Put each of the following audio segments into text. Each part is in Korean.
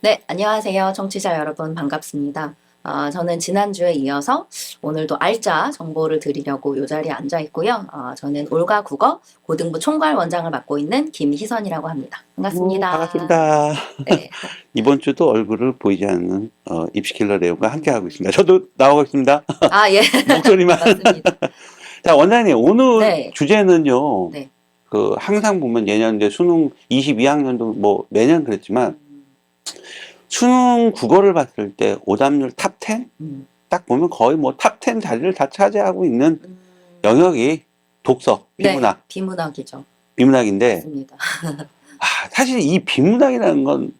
네, 안녕하세요. 청취자 여러분 반갑습니다. 저는 지난주에 이어서 오늘도 알짜 정보를 드리려고 이 자리에 앉아 있고요. 저는 올가 국어 고등부 총괄 원장을 맡고 있는 김희선이라고 합니다. 반갑습니다. 반갑습니다. 네, 이번 주도 얼굴을 보이지 않는 입시킬러 레오가 함께하고 있습니다. 저도 나오고 있습니다. 예, 목소리만. 반갑습니다. 자, 원장님, 오늘 네, 주제는요. 네. 항상 보면 예년 이제 수능 22학년도 뭐 매년 그랬지만 수능 국어를 봤을 때 오답률 탑 10? 음, 딱 보면 거의 뭐 탑 10 자리를 다 차지하고 있는 음, 영역이 독서, 네, 비문학, 비문학이죠. 비문학인데 맞습니다. 사실 이 비문학이라는 건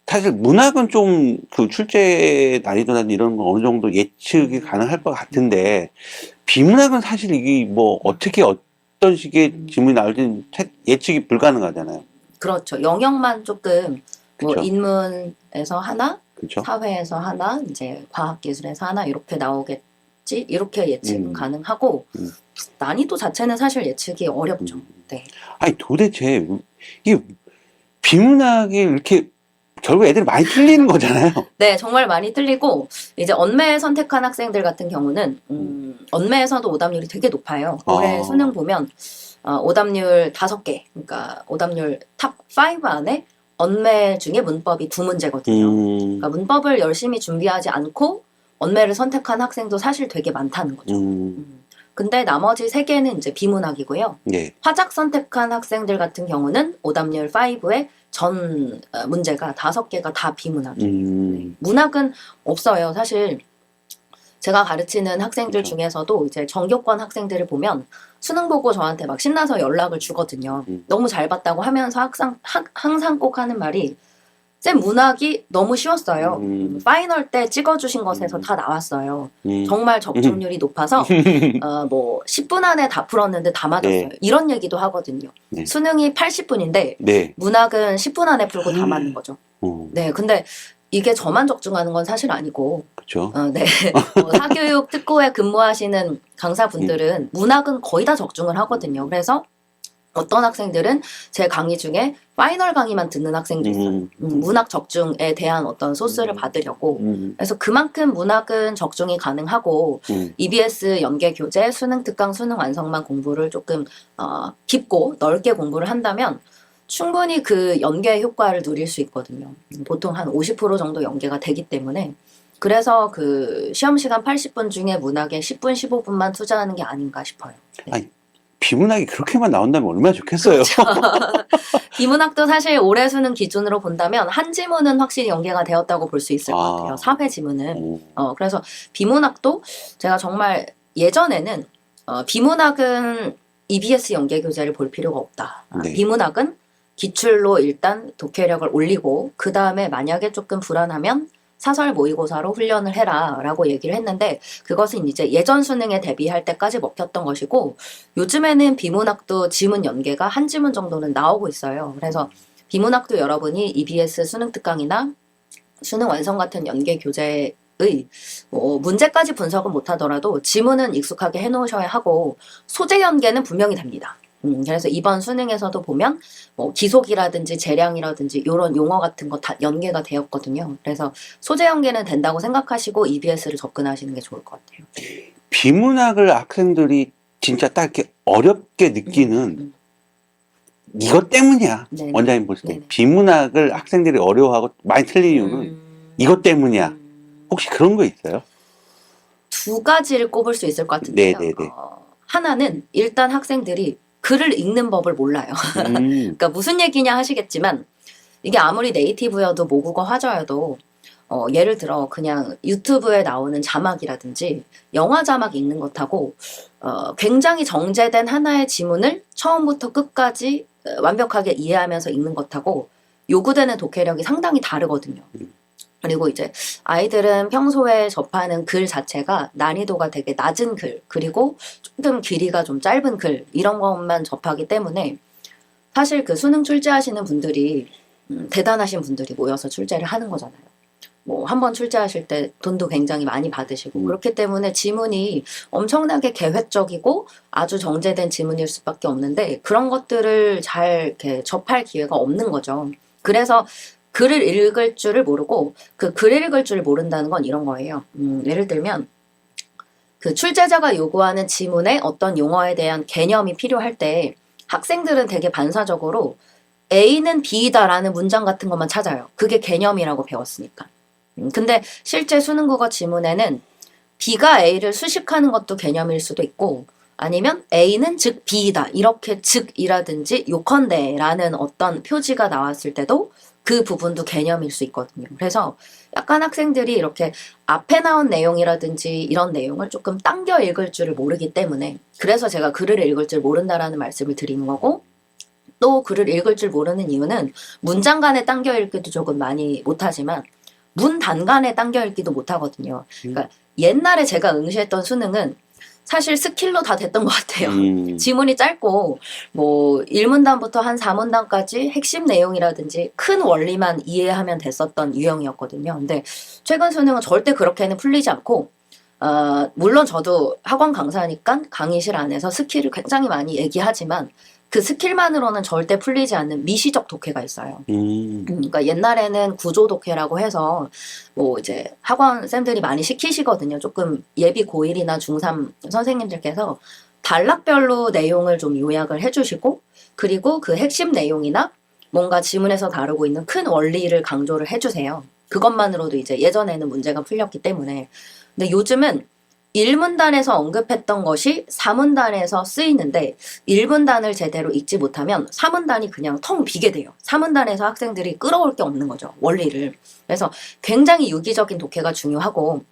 사실 문학은 좀 그 출제 난이도나 이런 거 어느 정도 예측이 가능할 것 같은데 비문학은 사실 이게 뭐 어떻게 어떤 식의 질문이 나올지는 예측이 불가능하잖아요. 그렇죠. 영역만 조금 뭐 그쵸? 인문에서 하나, 그렇죠? 사회에서 하나, 이제 과학기술에서 하나 이렇게 나오겠지? 이렇게 예측은 음, 가능하고 음, 난이도 자체는 사실 예측이 어렵죠. 음. 네. 아니 도대체 이게 비문학이 이렇게 결국 애들이 많이 틀리는 거잖아요. 네, 정말 많이 틀리고 이제 언매 선택한 학생들 같은 경우는 언매에서도 오답률이 되게 높아요. 올해 수능 아, 보면 오답률 5개, 그러니까 오답률 탑 5 안에 언매 중에 문법이 2문제거든요. 음, 그러니까 문법을 열심히 준비하지 않고 언매를 선택한 학생도 사실 되게 많다는 거죠. 음, 근데 나머지 3개는 이제 비문학이고요. 예, 화작 선택한 학생들 같은 경우는 오답률 5의 전 문제가 5개가 다 비문학이에요. 네. 문학은 없어요. 사실 제가 가르치는 학생들 그렇죠. 중에서도 이제 전교권 학생들을 보면 수능 보고 저한테 막 신나서 연락을 주거든요. 너무 잘 봤다고 하면서 항상 꼭 하는 말이 쌤 문학이 너무 쉬웠어요. 파이널 때 찍어주신 것에서 음, 다 나왔어요. 음, 정말 음. 적중률이 높아서 뭐 10분 안에 다 풀었는데 다 맞았어요. 네, 이런 얘기도 하거든요. 네, 수능이 80분인데 네. 문학은 10분 안에 풀고 다 맞는 거죠. 어, 네, 근데 이게 저만 적중하는 건 사실 아니고 그렇죠. 네. 사교육 특고에 근무하시는 음, 강사분들은 문학은 거의 다 적중을 하거든요. 그래서 어떤 학생들은 제 강의 중에 파이널 강의만 듣는 학생도 있어요. 문학 적중에 대한 어떤 소스를 받으려고. 음, 그래서 그만큼 문학은 적중이 가능하고 음, EBS 연계 교재, 수능 특강, 수능 완성만 공부를 조금 깊고 넓게 공부를 한다면 충분히 그 연계 효과를 누릴 수 있거든요. 보통 한 50% 정도 연계가 되기 때문에 그래서 그 시험 시간 80분 중에 문학에 10분, 15분만 투자하는 게 아닌가 싶어요. 네. 아니, 비문학이 그렇게만 나온다면 얼마나 좋겠어요. 비문학도 사실 올해 수능 기준으로 본다면 한 지문은 확실히 연계가 되었다고 볼 수 있을 것 같아요. 아, 사회 지문은. 어, 그래서 비문학도 제가 정말 예전에는 비문학은 EBS 연계 교재를 볼 필요가 없다. 네. 비문학은 기출로 일단 독해력을 올리고 그 다음에 만약에 조금 불안하면 사설 모의고사로 훈련을 해라 라고 얘기를 했는데 그것은 이제 예전 수능에 대비할 때까지 먹혔던 것이고 요즘에는 비문학도 지문 연계가 한 지문 정도는 나오고 있어요. 그래서 비문학도 여러분이 EBS 수능 특강이나 수능 완성 같은 연계 교재의 문제까지 분석은 못하더라도 지문은 익숙하게 해놓으셔야 하고 소재 연계는 분명히 됩니다. 그래서 이번 수능에서도 보면 뭐 기속이라든지 재량이라든지 이런 용어 같은 거 다 연계가 되었거든요. 그래서 소재 연계는 된다고 생각하시고 EBS를 접근하시는 게 좋을 것 같아요. 비문학을 학생들이 진짜 딱 이렇게 어렵게 느끼는 이것 때문이야. 네네. 원장님 보실 때. 네네. 비문학을 학생들이 어려워하고 많이 틀린 이유는 이것 때문이야. 혹시 그런 거 있어요? 2가지를 꼽을 수 있을 것 같은데요. 네네네. 하나는 일단 학생들이 글을 읽는 법을 몰라요. 그러니까 무슨 얘기냐 하시겠지만 이게 아무리 네이티브여도 모국어 화저여도 예를 들어 그냥 유튜브에 나오는 자막이라든지 영화 자막 읽는 것하고 굉장히 정제된 하나의 지문을 처음부터 끝까지 완벽하게 이해하면서 읽는 것하고 요구되는 독해력이 상당히 다르거든요. 그리고 이제 아이들은 평소에 접하는 글 자체가 난이도가 되게 낮은 글, 그리고 조금 길이가 좀 짧은 글, 이런 것만 접하기 때문에 사실 그 수능 출제하시는 분들이 대단하신 분들이 모여서 출제를 하는 거잖아요. 뭐 한 번 출제하실 때 돈도 굉장히 많이 받으시고 그렇기 때문에 지문이 엄청나게 계획적이고 아주 정제된 지문일 수밖에 없는데 그런 것들을 잘 이렇게 접할 기회가 없는 거죠. 그래서 글을 읽을 줄을 모르고 그 글을 읽을 줄을 모른다는 건 이런 거예요. 예를 들면 그 출제자가 요구하는 지문에 어떤 용어에 대한 개념이 필요할 때 학생들은 되게 반사적으로 A는 B다라는 문장 같은 것만 찾아요. 그게 개념이라고 배웠으니까. 근데 실제 수능국어 지문에는 B가 A를 수식하는 것도 개념일 수도 있고 아니면 A는 즉 B이다. 이렇게 즉이라든지 요컨대라는 어떤 표지가 나왔을 때도 그 부분도 개념일 수 있거든요. 그래서 약간 학생들이 이렇게 앞에 나온 내용이라든지 이런 내용을 조금 당겨 읽을 줄을 모르기 때문에 그래서 제가 글을 읽을 줄 모른다라는 말씀을 드리는 거고 또 글을 읽을 줄 모르는 이유는 문장 간에 당겨 읽기도 조금 많이 못하지만 문 단간에 당겨 읽기도 못하거든요. 그러니까 옛날에 제가 응시했던 수능은 사실 스킬로 다 됐던 것 같아요. 지문이 짧고 뭐 1문단부터 한 4문단까지 핵심 내용이라든지 큰 원리만 이해하면 됐었던 유형이었거든요. 근데 최근 수능은 절대 그렇게는 풀리지 않고 물론 저도 학원 강사니까 강의실 안에서 스킬을 굉장히 많이 얘기하지만 그 스킬만으로는 절대 풀리지 않는 미시적 독해가 있어요. 그러니까 옛날에는 구조 독해라고 해서 뭐 이제 학원 쌤들이 많이 시키시거든요. 조금 예비 고1이나 중3 선생님들께서 단락별로 내용을 좀 요약을 해주시고 그리고 그 핵심 내용이나 뭔가 지문에서 다루고 있는 큰 원리를 강조를 해주세요. 그것만으로도 이제 예전에는 문제가 풀렸기 때문에. 근데 요즘은 1문단에서 언급했던 것이 4문단에서 쓰이는데 1문단을 제대로 읽지 못하면 4문단이 그냥 텅 비게 돼요. 4문단에서 학생들이 끌어올 게 없는 거죠. 원리를. 그래서 굉장히 유기적인 독해가 중요하고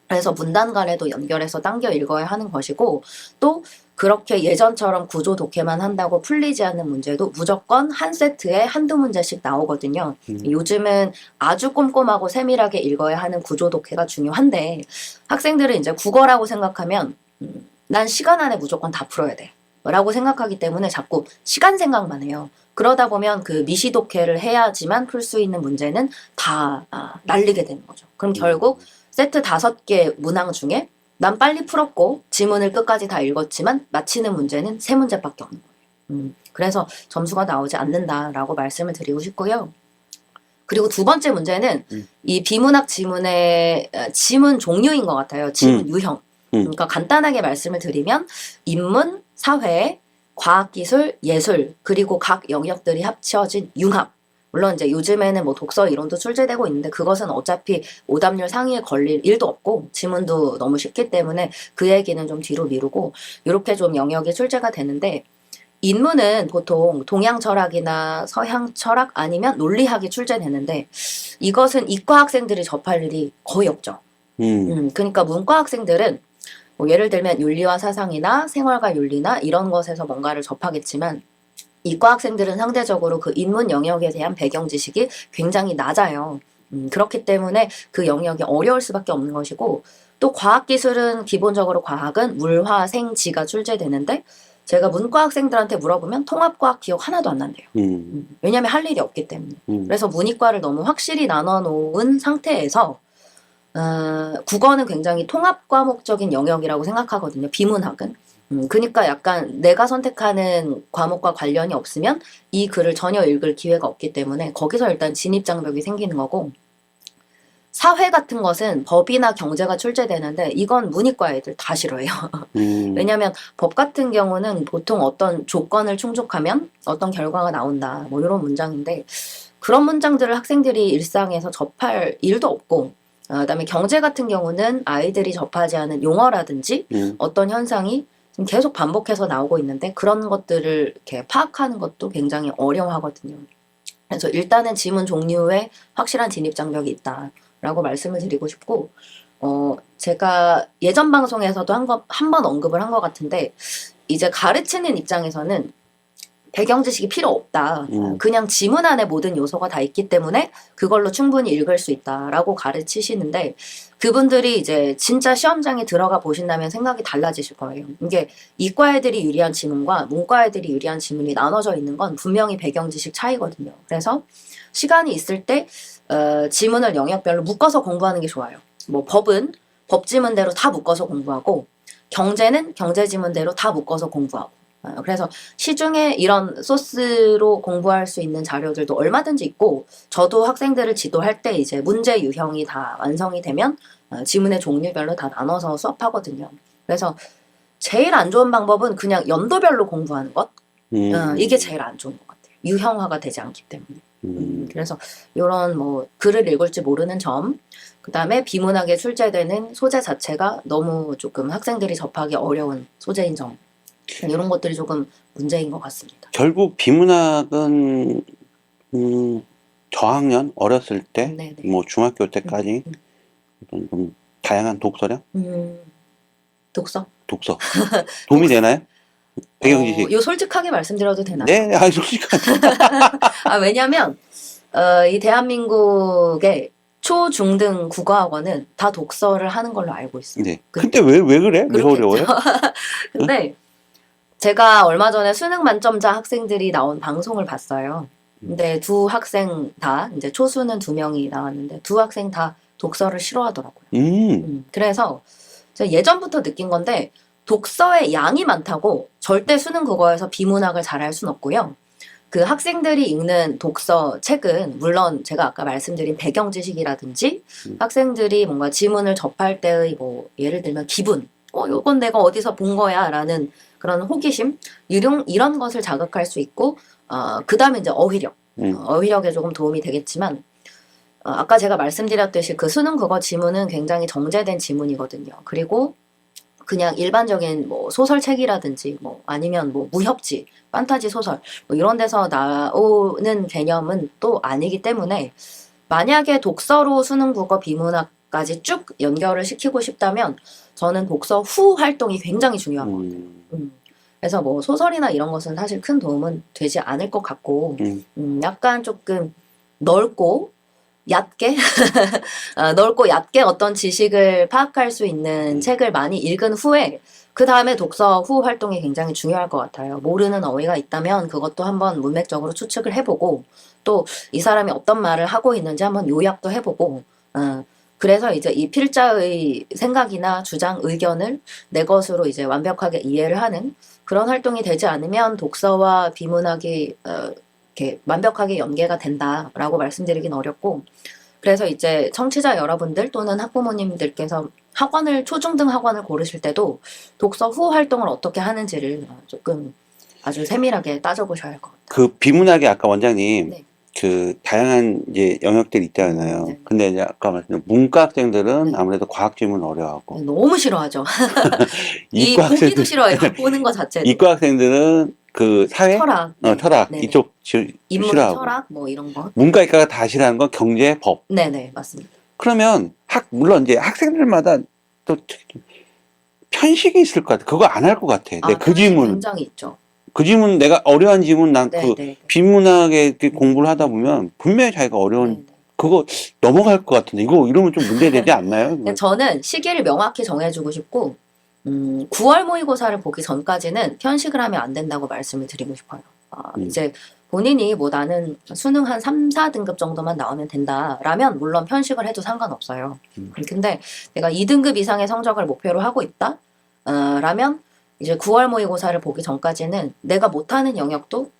그래서 문단 간에도 연결해서 당겨 읽어야 하는 것이고 또 그렇게 예전처럼 구조 독해만 한다고 풀리지 않는 문제도 무조건 한 세트에 한두 문제씩 나오거든요. 요즘은 아주 꼼꼼하고 세밀하게 읽어야 하는 구조 독해가 중요한데 학생들은 이제 국어라고 생각하면 난 시간 안에 무조건 다 풀어야 돼 라고 생각하기 때문에 자꾸 시간 생각만 해요. 그러다 보면 그 미시 독해를 해야지만 풀 수 있는 문제는 다 날리게 되는 거죠. 그럼 결국 세트 5개 문항 중에 난 빨리 풀었고 지문을 끝까지 다 읽었지만 맞히는 문제는 3문제밖에 없는 거예요. 그래서 점수가 나오지 않는다라고 말씀을 드리고 싶고요. 그리고 두 번째 문제는 이 비문학 지문의 지문 종류인 것 같아요. 지문 유형. 그러니까 간단하게 말씀을 드리면 인문, 사회, 과학기술, 예술 그리고 각 영역들이 합쳐진 융합. 물론 이제 요즘에는 뭐 독서 이론도 출제되고 있는데 그것은 어차피 오답률 상위에 걸릴 일도 없고 지문도 너무 쉽기 때문에 그 얘기는 좀 뒤로 미루고 이렇게 좀 영역이 출제가 되는데 인문은 보통 동양 철학이나 서양 철학 아니면 논리학이 출제되는데 이것은 이과 학생들이 접할 일이 거의 없죠. 그러니까 문과 학생들은 뭐 예를 들면 윤리와 사상이나 생활과 윤리나 이런 것에서 뭔가를 접하겠지만 이과 학생들은 상대적으로 그 인문 영역에 대한 배경 지식이 굉장히 낮아요. 그렇기 때문에 그 영역이 어려울 수밖에 없는 것이고 또 과학기술은 기본적으로 과학은 물, 화, 생, 지가 출제되는데 제가 문과 학생들한테 물어보면 통합과학 기억 하나도 안 난대요. 왜냐하면 할 일이 없기 때문에. 그래서 문이과를 너무 확실히 나눠 놓은 상태에서 국어는 굉장히 통합 과목적인 영역이라고 생각하거든요. 비문학은. 그러니까 약간 내가 선택하는 과목과 관련이 없으면 이 글을 전혀 읽을 기회가 없기 때문에 거기서 일단 진입장벽이 생기는 거고 사회 같은 것은 법이나 경제가 출제되는데 이건 문이과 애들 다 싫어해요. 왜냐하면 법 같은 경우는 보통 어떤 조건을 충족하면 어떤 결과가 나온다 뭐 이런 문장인데 그런 문장들을 학생들이 일상에서 접할 일도 없고 그다음에 경제 같은 경우는 아이들이 접하지 않은 용어라든지 어떤 현상이 지금 계속 반복해서 나오고 있는데 그런 것들을 이렇게 파악하는 것도 굉장히 어려워하거든요. 그래서 일단은 지문 종류에 확실한 진입 장벽이 있다라고 말씀을 드리고 싶고 제가 예전 방송에서도 한 번 언급을 한 것 같은데 이제 가르치는 입장에서는 배경 지식이 필요 없다. 그냥 지문 안에 모든 요소가 다 있기 때문에 그걸로 충분히 읽을 수 있다라고 가르치시는데 그분들이 이제 진짜 시험장에 들어가 보신다면 생각이 달라지실 거예요. 이게 이과 애들이 유리한 지문과 문과 애들이 유리한 지문이 나눠져 있는 건 분명히 배경 지식 차이거든요. 그래서 시간이 있을 때 지문을 영역별로 묶어서 공부하는 게 좋아요. 뭐 법은 법 지문대로 다 묶어서 공부하고 경제는 경제 지문대로 다 묶어서 공부하고 그래서 시중에 이런 소스로 공부할 수 있는 자료들도 얼마든지 있고, 저도 학생들을 지도할 때 이제 문제 유형이 다 완성이 되면 지문의 종류별로 다 나눠서 수업하거든요. 그래서 제일 안 좋은 방법은 그냥 연도별로 공부하는 것. 이게 제일 안 좋은 것 같아요. 유형화가 되지 않기 때문에. 그래서 이런 뭐 글을 읽을 줄 모르는 점, 그 다음에 비문학에 출제되는 소재 자체가 너무 조금 학생들이 접하기 어려운 소재인 점, 이런 것들이 조금 문제인 것 같습니다. 결국 비문학은 저학년 어렸을 때, 네네. 뭐 중학교 때까지 어떤 좀 다양한 독서량, 독서? 독서 도움이 되나요? 배경지식. 요 솔직하게 말씀드려도 되나요? 네, 아 솔직하게. 왜냐면 이 대한민국의 초, 중 등 국어학원은 다 독서를 하는 걸로 알고 있어요. 네. 근데 왜 그래? 왜 그렇겠죠. 어려워요? 근데 제가 얼마 전에 수능 만점자 학생들이 나온 방송을 봤어요. 근데 두 학생 다, 이제 초수는 2명이 나왔는데 두 학생 다 독서를 싫어하더라고요. 그래서 제가 예전부터 느낀 건데, 독서의 양이 많다고 절대 수능 국어에서 비문학을 잘할 순 없고요. 그 학생들이 읽는 독서 책은 물론 제가 아까 말씀드린 배경 지식이라든지 학생들이 뭔가 지문을 접할 때의 뭐 예를 들면 기분, 요건 내가 어디서 본 거야 라는 그런 호기심, 이런 것을 자극할 수 있고, 그 다음에 이제 어휘력, 어휘력에 조금 도움이 되겠지만, 아까 제가 말씀드렸듯이 그 수능 국어 지문은 굉장히 정제된 지문이거든요. 그리고 그냥 일반적인 뭐 소설책이라든지 뭐 아니면 뭐 무협지, 판타지 소설 뭐 이런 데서 나오는 개념은 또 아니기 때문에, 만약에 독서로 수능 국어 비문학까지 쭉 연결을 시키고 싶다면 저는 독서 후 활동이 굉장히 중요한 것 같아요. 그래서 뭐 소설이나 이런 것은 사실 큰 도움은 되지 않을 것 같고, 약간 조금 넓고 얕게 넓고 얕게 어떤 지식을 파악할 수 있는 책을 많이 읽은 후에 그 다음에 독서 후 활동이 굉장히 중요할 것 같아요. 모르는 어휘가 있다면 그것도 한번 문맥적으로 추측을 해보고, 또 이 사람이 어떤 말을 하고 있는지 한번 요약도 해보고, 그래서 이제 이 필자의 생각이나 주장, 의견을 내 것으로 이제 완벽하게 이해를 하는 그런 활동이 되지 않으면 독서와 비문학이 이렇게 완벽하게 연계가 된다라고 말씀드리긴 어렵고, 그래서 이제 청취자 여러분들 또는 학부모님들께서 초중등 학원을 고르실 때도 독서 후 활동을 어떻게 하는지를 조금 아주 세밀하게 따져보셔야 할 것 같아요. 그 비문학에 아까 원장님 네. 그 다양한 이제 영역들이 있잖아요. 네. 근데 이제 아까 말씀드린 문과 학생들은 네. 아무래도 과학 지문 어려워하고 너무 싫어하죠. 이 이과 보기도 학생들 싫어요. 보는 거 자체도. 이과 학생들은 그 사회, 철학, 네. 철학 네네. 이쪽 인문의 싫어하고, 철학 뭐 이런 거. 문과 이과가 다 싫어하는 건 경제, 법. 네네, 맞습니다. 그러면 물론 이제 학생들마다 또 편식이 있을 것 같아. 그거 안 할 것 같아. 내 그 지문, 굉장히 있죠. 그 지문 내가 어려운 지문 난 그 네. 비문학에 이렇게 공부를 하다 보면 분명히 자기가 어려운 네. 그거 넘어갈 것 같은데 이러면 좀 문제되지 않나요? 저는 시기를 명확히 정해주고 싶고, 9월 모의고사를 보기 전까지는 편식을 하면 안 된다고 말씀을 드리고 싶어요. 이제 본인이 뭐 나는 수능 한 3, 4등급 정도만 나오면 된다라면 물론 편식을 해도 상관없어요. 근데 내가 2등급 이상의 성적을 목표로 하고 있다? 라면 이제 9월 모의고사를 보기 전까지는 내가 못하는 영역도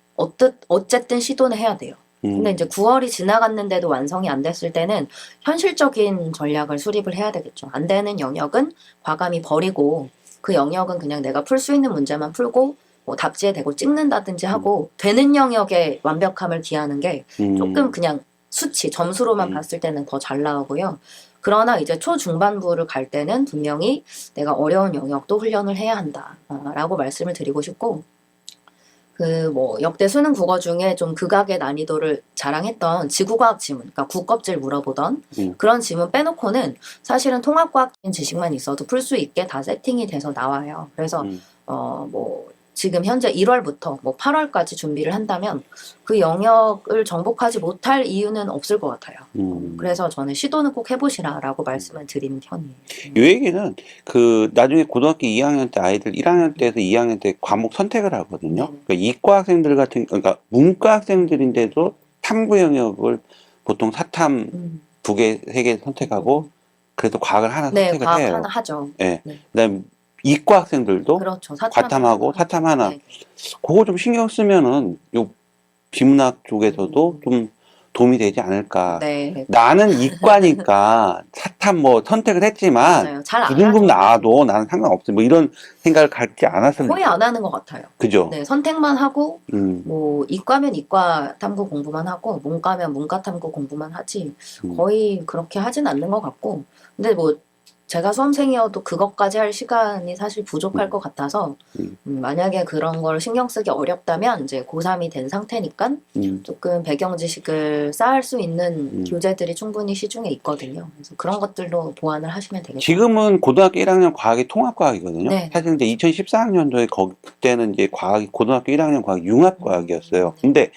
어쨌든 시도는 해야 돼요. 근데 이제 9월이 지나갔는데도 완성이 안 됐을 때는 현실적인 전략을 수립을 해야 되겠죠. 안 되는 영역은 과감히 버리고 그 영역은 그냥 내가 풀 수 있는 문제만 풀고 뭐 답지에 대고 찍는다든지 하고, 되는 영역에 완벽함을 기하는 게 조금 그냥 수치, 점수로만 봤을 때는 더 잘 나오고요. 그러나 이제 초중반부를 갈 때는 분명히 내가 어려운 영역도 훈련을 해야 한다라고 말씀을 드리고 싶고, 그 뭐 역대 수능 국어 중에 좀 극악의 난이도를 자랑했던 지구과학 지문, 그러니까 국껍질 물어보던 그런 지문 빼놓고는 사실은 통합과학적인 지식만 있어도 풀 수 있게 다 세팅이 돼서 나와요. 그래서 뭐 지금 현재 1월부터 뭐 8월까지 준비를 한다면 그 영역을 정복하지 못할 이유는 없을 것 같아요. 그래서 저는 시도는 꼭 해보시라라고 말씀을 드리는 편이에요. 이 얘기는 그 나중에 고등학교 2학년 때 아이들 1학년 때에서 2학년 때 과목 선택을 하거든요. 그러니까 이과 학생들 그러니까 문과 학생들인데도 탐구 영역을 보통 사탐 2개, 3개 선택하고 그래도 과학을 하나 네, 선택을 과학 해요. 하나 하죠. 네. 네. 그다음 이과 학생들도 그렇죠. 과탐하고 사탐 하나. 네. 그거 좀 신경 쓰면은 요 비문학 쪽에서도 좀 도움이 되지 않을까. 네. 나는 이과니까 사탐 뭐 선택을 했지만 맞아요. 잘 안 9등급 하죠. 나와도 나는 상관없어. 뭐 이런 생각을 갖지 않았으면 거의 안 하는 것 같아요. 그죠? 네, 선택만 하고 음, 뭐 이과면 이과 탐구 공부만 하고 문과면 문과 탐구 공부만 하지 음. 거의 그렇게 하진 않는 것 같고 근데 뭐 제가 수험생이어도 그것까지 할 시간이 사실 부족할 것 같아서 만약에 그런 걸 신경 쓰기 어렵다면 이제 고3이 된 상태니까 조금 배경 지식을 쌓을 수 있는 교재들이 충분히 시중에 있거든요. 그래서 그런 것들로 보완을 하시면 되겠죠. 지금은 고등학교 1학년 과학이 통합과학이거든요. 네. 사실 이제 2014학년도에 그때는 이제 과학이 고등학교 1학년 과학 융합과학이었어요. 근데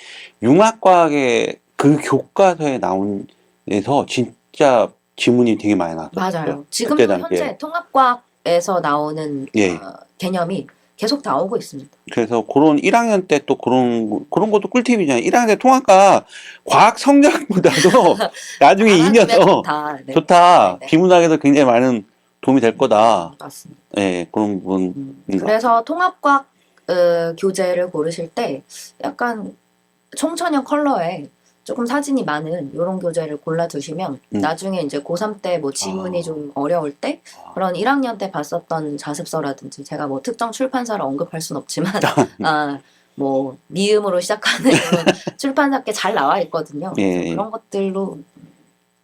융합과학의 그 교과서에 나온에서 진짜 지문이 되게 많이 나왔어요. 맞아요. 지금도 현재 통합과학에서 나오는 예. 개념이 계속 나오고 있습니다. 그래서 그런 1학년 때 또 그런 것도 꿀팁이잖아요. 1학년 때 통합과 과학 성적보다도 나중에 이겨서 네. 좋다. 네. 비문학에도 굉장히 많은 도움이 될 거다. 맞습니다. 네, 그런 부분. 그래서 통합과학 교재를 고르실 때 약간 청천연 컬러에 조금 사진이 많은 이런 교재를 골라두시면 나중에 이제 고3 때 뭐 지문이 좀 어려울 때 그런 1학년 때 봤었던 자습서라든지 제가 뭐 특정 출판사를 언급할 순 없지만 뭐 미음으로 시작하는 이런 출판사께 잘 나와 있거든요. 그래서 그런 것들로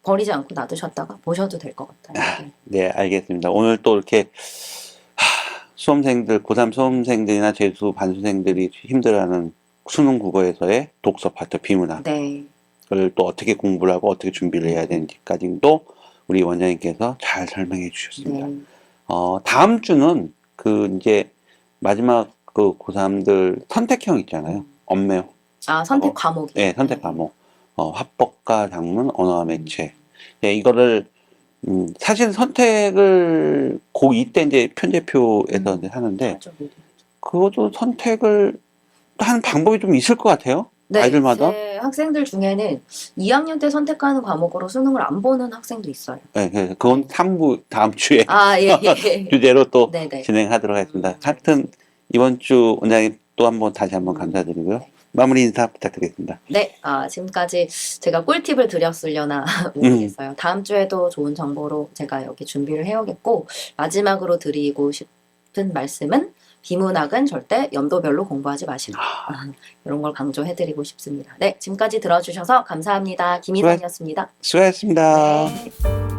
버리지 않고 놔두셨다가 보셔도 될 것 같아요. 네, 알겠습니다. 오늘 또 이렇게 수험생들, 고3 수험생들이나 재수 반수생들이 힘들어하는 수능 국어에서의 독서 파트 비문학. 네. 그걸 또 어떻게 공부를 하고 어떻게 준비를 해야 되는지까지도 우리 원장님께서 잘 설명해 주셨습니다. 네. 다음 주는 그 이제 마지막 그 고3들 선택형 있잖아요. 엄매요. 선택 과목이. 네, 선택 과목. 화법과 작문, 언어와 매체. 네, 이거를 사실 선택을 고2 때 이제 편제표에서 이제 하는데 그것도 선택을 하는 방법이 좀 있을 것 같아요. 네, 아이들마다. 제 학생들 중에는 2학년 때 선택하는 과목으로 수능을 안 보는 학생도 있어요. 네, 그건 3부 다음 주에 예. 주제로 또 네네. 진행하도록 하겠습니다. 하여튼 이번 주 원장님 또 한번 다시 한번 감사드리고요. 네. 마무리 인사 부탁드리겠습니다. 네, 지금까지 제가 꿀팁을 드렸으려나 모르겠어요. 다음 주에도 좋은 정보로 제가 여기 준비를 해오겠고 마지막으로 드리고 싶은 말씀은 비문학은 절대 연도별로 공부하지 마시라. 이런 걸 강조해드리고 싶습니다. 네, 지금까지 들어주셔서 감사합니다. 김희선이었습니다. 수고하셨습니다. 네.